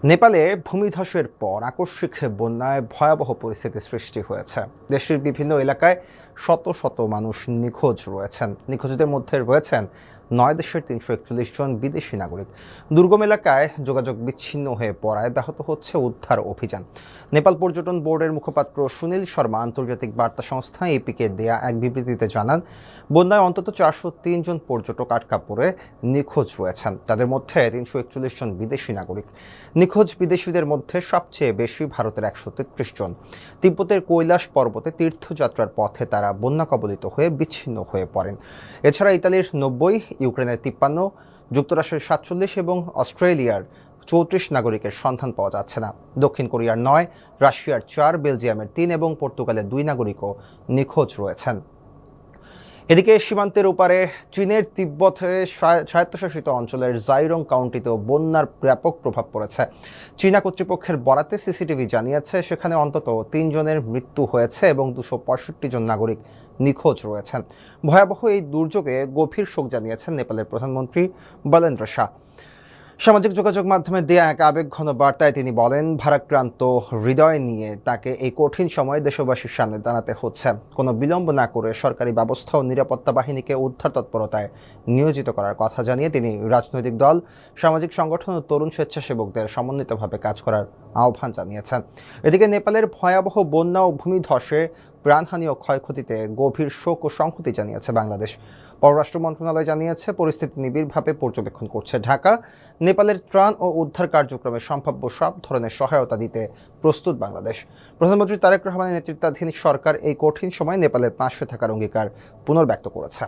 নেপালে ভূমিধসের পর আকস্মিক বন্যায় ভয়াবহ পরিস্থিতি সৃষ্টি হয়েছে। দেশের বিভিন্ন এলাকায় শত শত মানুষ নিখোঁজ রয়েছেন। নিখোঁজদের মধ্যে রয়েছেন 9 দেশের 341 জন বিদেশি নাগরিক। দুর্গম এলাকায় যোগাযোগ বিচ্ছিন্ন হয়ে পড়ায় ব্যাহত হচ্ছে উদ্ধার অভিযান। নেপাল পর্যটন বোর্ডের মুখপাত্র সুনীল শর্মা আন্তর্জাতিক বার্তা সংস্থা এপিকে দেয়া এক বিবৃতিতে জানান, বন্যায় অন্তত 403 জন পর্যটক আটকা পড়ে নিখোঁজ রয়েছেন। তাদের মধ্যে 341 জন বিদেশি নাগরিক। নিখোঁজ বিদেশিদের মধ্যে সবচেয়ে বেশি ভারতের 133 জন। তিব্বতের কৈলাস পর্বতে তীর্থযাত্রার পথে তারা বন্যা কবলিত হয়ে বিচ্ছিন্ন হয়ে পড়েন। এছাড়া ইতালির 90, ইউক্রেনের 53, যুক্তরাষ্ট্রের 47 এবং অস্ট্রেলিয়ার 34 নাগরিকের সন্ধান পাওয়া যাচ্ছে না। দক্ষিণ কোরিয়ার 9, রাশিয়ার 4, বেলজিয়ামের 3 এবং পর্তুগালের 2 নাগরিকও নিখোঁজ রয়েছেন। এদিকে সীমান্তের ওপারে চীনের তিব্বতে স্বায়ত্তশাসিত অঞ্চলের জাইরং কাউন্টিতেও বন্যার ব্যাপক প্রভাব পড়েছে। চীনা কর্তৃপক্ষের বরাতে সিসিটিভি জানিয়েছে সেখানে অন্তত 3 জনের মৃত্যু হয়েছে এবং 265 জন নাগরিক নিখোঁজ রয়েছেন। ভয়াবহ এই দুর্যোগে গভীর শোক জানিয়েছেন নেপালের প্রধানমন্ত্রী বীরেন্দ্র শাহ। সামাজিক যোগাযোগ মাধ্যমে দেয়া এক আবেগঘন বার্তায় তিনি বলেন, ভারাক্রান্ত হৃদয় নিয়ে তাকে এই কঠিন সময়ে দেশবাসীর সামনে দাঁড়াতে হচ্ছে। কোনো বিলম্ব না করে সরকারি ব্যবস্থা ও নিরাপত্তা বাহিনীকে উদ্ধার তৎপরতায় নিয়োজিত করার কথা জানিয়ে তিনি রাজনৈতিক দল, সামাজিক সংগঠন ও তরুণ স্বেচ্ছাসেবকদের সমন্বিতভাবে কাজ করার আহ্বান জানিয়েছেন। এদিকে নেপালের ভয়াবহ বন্যা ও ভূমিধসে প্রাণহানি ও ক্ষয়ক্ষতিতে গভীর শোক ও সংহতি জানিয়েছে বাংলাদেশ। পররাষ্ট্র মন্ত্রণালয় জানিয়েছে পরিস্থিতি নিবিড়ভাবে পর্যবেক্ষণ করছে ঢাকা। নেপালের ত্রাণ ও উদ্ধার কার্যক্রমে সম্ভাব্য সব ধরনের সহায়তা দিতে প্রস্তুত বাংলাদেশ। প্রধানমন্ত্রী তারেক রহমানের নেতৃত্বাধীন সরকার এই কঠিন সময়ে নেপালের পাশে থাকার অঙ্গীকার পুনর্ব্যক্ত করেছে।